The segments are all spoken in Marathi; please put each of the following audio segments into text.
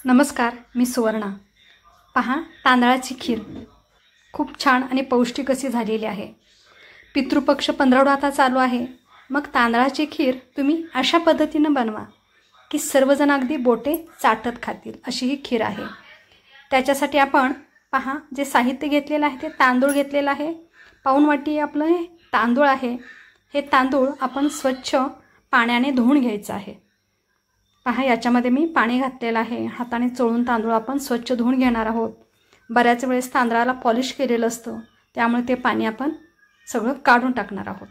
नमस्कार, मी सुवर्णा। पहा, तांदळाची खीर खूप छान आणि पौष्टिक अशी झालेली आहे। पितृपक्ष 15 आता चालू आहे। मग तांदळाची खीर तुम्ही अशा पद्धतीने बनवा की सर्वजण अगदी बोटे चाटत खातील अशी ही खीर आहे। त्याच्यासाठी आपण पहा, जे साहित्य घेतलेलं आहे ते तांदूळ घेतलेला आहे। पाऊण वाटी आपलं हे तांदूळ आहे। हे तांदूळ आपण स्वच्छ पाण्याने धुवून घ्यायचं आहे। पहा, याच्यामध्ये मी पाणी घातलेलं आहे। हाताने चोळून तांदूळ आपण स्वच्छ धुवून घेणार आहोत। बऱ्याच वेळेस तांदळाला पॉलिश केलेलं असतं, त्यामुळे ते पाणी आपण सगळं काढून टाकणार आहोत।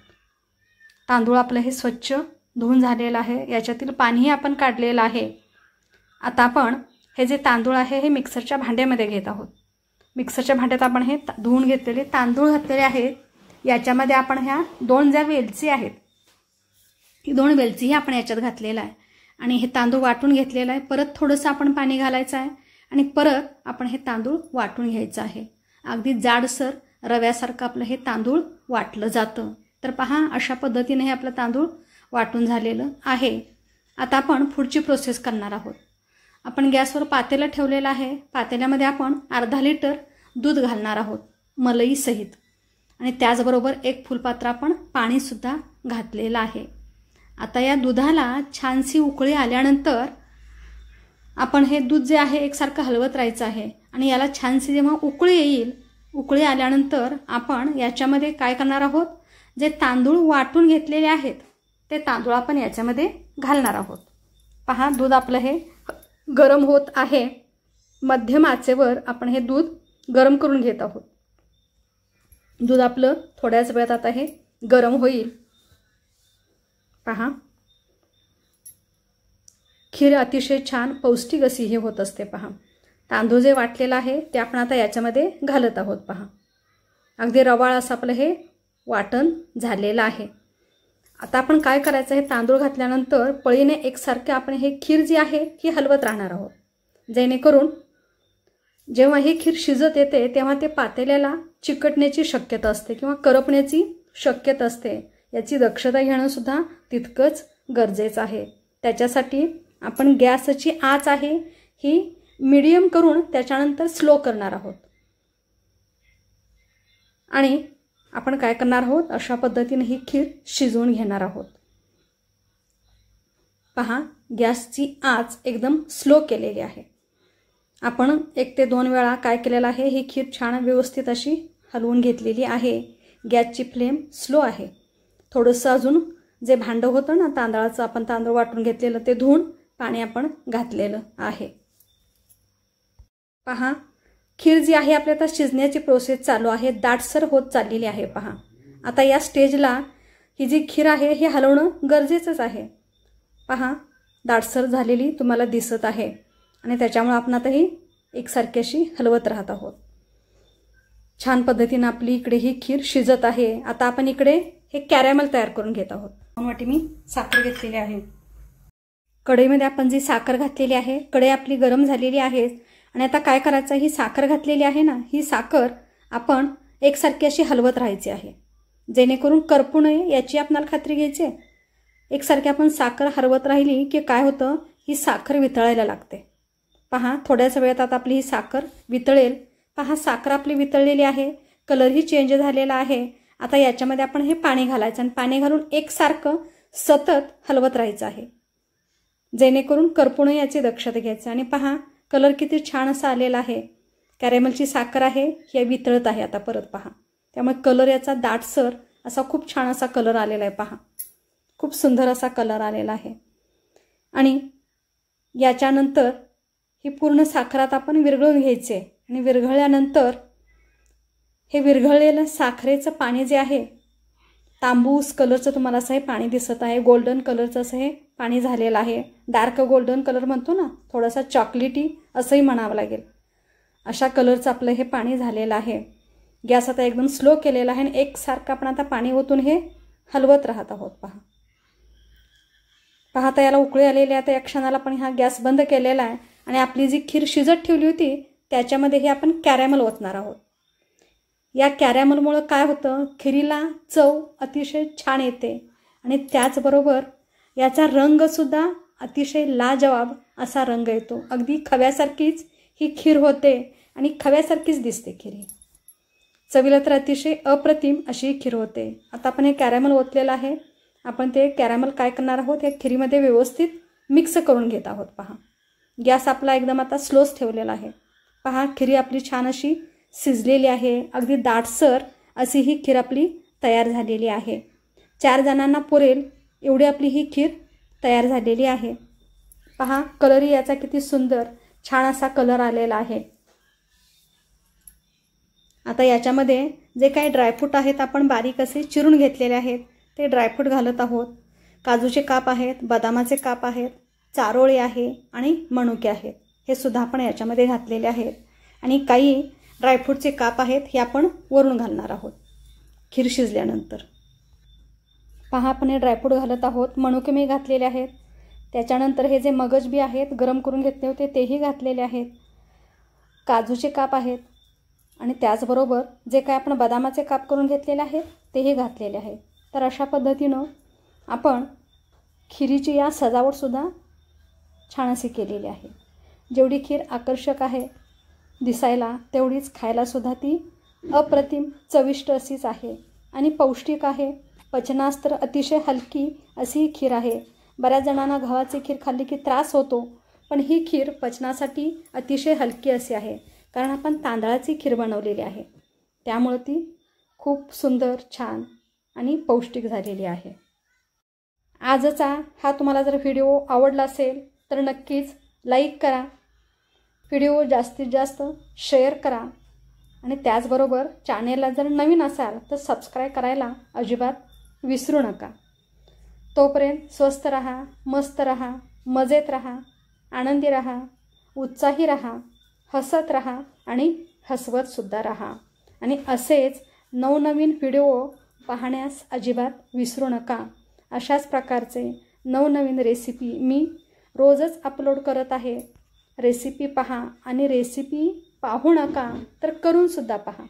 तांदूळ आपलं हे स्वच्छ धुवून झालेलं आहे। याच्यातील पाणीही आपण काढलेलं आहे। आता आपण हे जे तांदूळ आहे हे मिक्सरच्या भांड्यामध्ये घेत आहोत। मिक्सरच्या भांड्यात आपण हे धुवून घेतलेले तांदूळ घातलेले आहेत। याच्यामध्ये आपण ह्या 2 ज्या वेलची आहेत, ही 2 वेलचीही आपण याच्यात घातलेला आहे आणि हे तांदूळ वाटून घेतलेला आहे। परत थोडंसं आपण पाणी घालायचं आहे आणि परत आपण हे तांदूळ वाटून घ्यायचं आहे। अगदी जाडसर रव्यासारखं आपलं हे तांदूळ वाटलं जातं। तर पहा, अशा पद्धतीने हे आपलं तांदूळ वाटून झालेलं आहे। आता आपण पुढची प्रोसेस करणार आहोत। आपण गॅसवर पातेलं ठेवलेलं आहे। पातेल्यामध्ये आपण अर्धा लिटर दूध घालणार आहोत मलई सहित, आणि त्याचबरोबर 1 फुलपात्र आपण पाणीसुद्धा घातलेलं आहे। आता या दुधाला छानशी उकळी आल्यानंतर आपण हे दूध जे आहे एकसारखं हलवत राहायचं आहे आणि याला छानशी जेव्हा उकळी येईल, उकळी आल्यानंतर आपण याच्यामध्ये काय करणार आहोत, जे तांदूळ वाटून घेतलेले आहेत ते तांदूळ आपण याच्यामध्ये घालणार आहोत। पहा, दूध आपलं हे गरम होत आहे। मध्यम आचेवर आपण हे दूध गरम करून घेत आहोत। दूध आपलं थोड्याच वेळात आता हे गरम होईल। पहा, खीर अतिशय छान पौष्टिक अशी हे होत असते। पहा, तांदूळ जे वाटलेलं आहे ते आपण आता याच्यामध्ये घालत आहोत। पहा, अगदी रवाळ असं आपलं हे वाटण झालेलं आहे। आता आपण काय करायचं, हे तांदूळ घातल्यानंतर पळीने एकसारखे आपण हे खीर जी आहे ही हलवत राहणार आहोत, जेणेकरून जेव्हा ही खीर शिजत येते तेव्हा ते पातेल्याला चिकटण्याची शक्यता असते किंवा करपण्याची शक्यता असते। याची दक्षता घेणं सुद्धा तितकंच गरजेचं आहे। त्याच्यासाठी आपण गॅसची आच आहे ही मीडियम करून त्याच्यानंतर स्लो करणार आहोत आणि आपण काय करणार आहोत, अशा पद्धतीने ही खीर शिजवून घेणार आहोत। पहा, गॅसची आच एकदम स्लो केलेली आहे। आपण 1 ते 2 वेळा काय केलेलं आहे, ही खीर छान व्यवस्थित अशी हलवून घेतलेली आहे। गॅसची फ्लेम स्लो आहे। थोडंसं अजून जे भांडं होतं ना तांदळाचं, आपण तांदूळ वाटून घेतलेलं ते धुवून पाणी आपण घातलेलं आहे। पहा, खीर जी आहे आपल्या आता शिजण्याची प्रोसेस चालू आहे, दाटसर होत चाललेली आहे। पहा, आता या स्टेजला ही जी खीर आहे हे हलवणं गरजेचंच आहे। पहा, दाटसर झालेली तुम्हाला दिसत आहे आणि त्याच्यामुळे आपण आता ही एकसारखी अशी हलवत राहत आहोत। छान पद्धतीने आपली इकडे ही खीर शिजत आहे। आता आपण इकडे हे कॅरॅमल तयार करून घेत आहोत। 2 वाटी मी साखर घेतलेली आहे। कढईमध्ये आपण जी साखर घातलेली आहे, कढई आपली गरम झालेली आहे आणि आता काय करायचं, ही साखर घातलेली आहे ना, ही साखर आपण एकसारखी अशी हलवत राहायची आहे, जेणेकरून करपू नये याची आपल्याला खात्री घ्यायची आहे। एकसारखी आपण साखर हलवत राहिली की काय होतं, ही साखर वितळायला लागते। पहा, थोड्याच वेळात आता आपली ही साखर वितळेल। पहा, साखर आपली वितळलेली आहे, कलरही चेंज झालेला आहे। आता याच्यामध्ये आपण हे पाणी घालायचं आणि पाणी घालून एकसारखं सतत हलवत राहायचं आहे, जेणेकरून करपू नये याची दक्षता घ्यायची। आणि पहा, कलर किती छान असा आलेला आहे। कॅरेमलची साखर आहे हे वितळत आहे आता परत। पहा, त्यामुळे कलर याचा दाटसर असा खूप छान असा कलर आलेला आहे। पहा, खूप सुंदर असा कलर आलेला आहे। आणि याच्यानंतर ही पूर्ण साखरात आपण विरघळून घ्यायचे आणि विरघळल्यानंतर हे विरघळलेलं साखरेचं पाणी जे आहे, तांबूस कलरचं तुम्हाला असं हे पाणी दिसत आहे, गोल्डन कलरचं असं हे पाणी झालेलं आहे। डार्क गोल्डन कलर म्हणतो ना, थोडासा चॉकलेटी असंही म्हणावं लागेल, अशा कलरचं आपलं हे पाणी झालेलं आहे। गॅस आता एकदम स्लो केलेला आहे आणि एकसारखं आपण आता पाणी ओतून हे हलवत राहत आहोत। पहा, आता याला उकळी आलेली आहे। आता या क्षणाला आपण हा गॅस बंद केलेला आहे आणि आपली जी खीर शिजत ठेवली होती त्याच्यामध्ये हे आपण कॅरॅमल ओतणार आहोत। या कॅरॅमलमुळे काय होतं, खीरीला चव अतिशय छान येते आणि त्याचबरोबर याचा रंगसुद्धा अतिशय लाजवाब असा रंग येतो. अगदी खव्यासारखीच ही खीर होते आणि खव्यासारखीच दिसते खीर. चवीला तर अतिशय अप्रतिम अशी ही खीर होते. आता आपण हे कॅरॅमल ओतलेलं आहे. आपण ते कॅरॅमल काय करणार आहोत, या खिरीमध्ये व्यवस्थित मिक्स करून घेत आहोत. पहा, गॅस आपला एकदम आता स्लोच ठेवलेला आहे. पहा, खिरी आपली छान अशी शिजलेली आहे. अगदी दाटसर अशी ही खीर आपली तयार झालेली आहे. 4 जणांना पुरेल एवढी आपली ही खीर तयार झालेली आहे. पहा, कलरही याचा किती सुंदर छान असा कलर आलेला आहे. आता याच्यामध्ये जे काही ड्रायफ्रूट आहेत आपण बारीक असे चिरून घेतलेले आहेत ते ड्रायफ्रूट घालत आहोत. काजूचे काप आहेत, बदामाचे काप आहेत, चारोळे आहे आणि मनुके आहेत, हे सुद्धा आपण याच्यामध्ये घातलेले आहेत. आणि काही ड्रायफ्रूटचे काप आहेत हे आपण वरून घालणार आहोत खीर शिजल्यानंतर. पहा, आपण हे ड्रायफ्रूट घालत आहोत. मनुके मी घातलेले आहेत. त्याच्यानंतर हे जे मगज बी आहेत गरम करून घेतले होते तेही घातलेले आहेत. काजूचे काप आहेत आणि त्याचबरोबर जे काय आपण बदामाचे काप करून घेतलेले आहेत तेही घातलेले आहेत. तर अशा पद्धतीनं आपण खिरीची या सजावटसुद्धा छान अशी केलेली आहे. जेवढी खीर आकर्षक आहे दिसायला तेवढीच खायलासुद्धा ती अप्रतिम चविष्ट अशीच आहे आणि पौष्टिक आहे. पचनास तर अतिशय हलकी अशी ही खीर आहे. बऱ्याच जणांना गव्हाची खीर खाल्ली की त्रास होतो, पण ही खीर पचनासाठी अतिशय हलकी अशी आहे, कारण आपण तांदळाची खीर बनवलेली आहे. त्यामुळे ती खूप सुंदर, छान आणि पौष्टिक झालेली आहे. आजचा हा तुम्हाला जर व्हिडिओ आवडला असेल तर नक्कीच लाईक करा, व्हिडिओ जास्तीत जास्त शेअर करा आणि त्याचबरोबर चॅनेलला जर नवीन असाल तर सबस्क्राईब करायला अजिबात विसरू नका. तोपर्यंत स्वस्थ रहा, मस्त रहा, मजेत रहा, आनंदी रहा, उत्साही रहा, हसत रहा आणि हसवतसुद्धा रहा. आणि असेच नवनवीन व्हिडिओ पाहण्यास अजिबात विसरू नका. अशाच प्रकारचे नवनवीन रेसिपी मी रोजच अपलोड करत आहे. रेसिपी पहा आणि रेसिपी पाहू नका तर करूनसुद्धा पहा.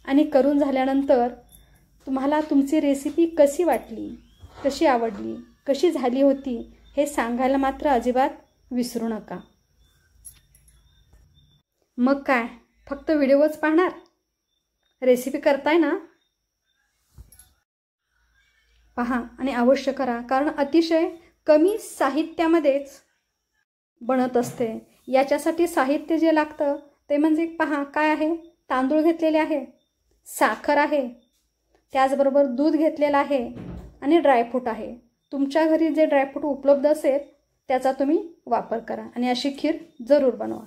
आणि करून झाल्यानंतर तुम्हाला तुमची रेसिपी कशी वाटली, कशी आवडली, कशी झाली होती हे सांगायला मात्र अजिबात विसरू नका. मग काय, फक्त व्हिडिओच पाहणार, रेसिपी करताय ना? पहा आणि अवश्य करा, कारण अतिशय कमी साहित्यामध्येच बनत असते. याच्यासाठी साहित्य जे लागतं ते म्हणजे पहा काय आहे, तांदूळ घेतलेले आहे, साखर आहे, त्याचबरोबर दूध घेतलेलं आहे आणि ड्रायफ्रूट आहे. तुमच्या घरी जे ड्रायफ्रूट उपलब्ध असेल त्याचा तुम्ही वापर करा आणि अशी खीर जरूर बनवा.